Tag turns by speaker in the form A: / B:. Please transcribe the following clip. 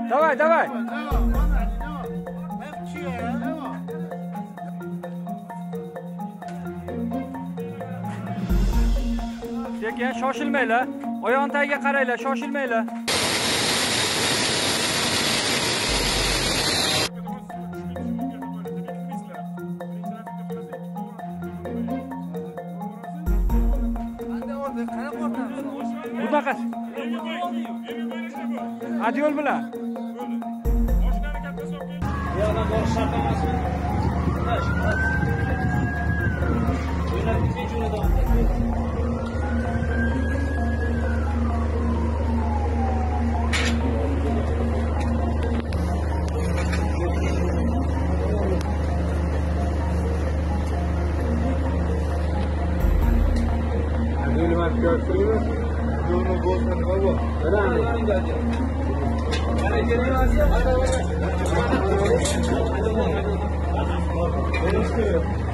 A: Давай, давай. Sekin, shoshilmanglar. Oyoq tagiga qaranglar, shoshilmanglar. Bunaqa. Hadi yo'l bilan. Bu yoqdan borish shart emas. O'ylab ketgan joyda davom etadi. Gracias.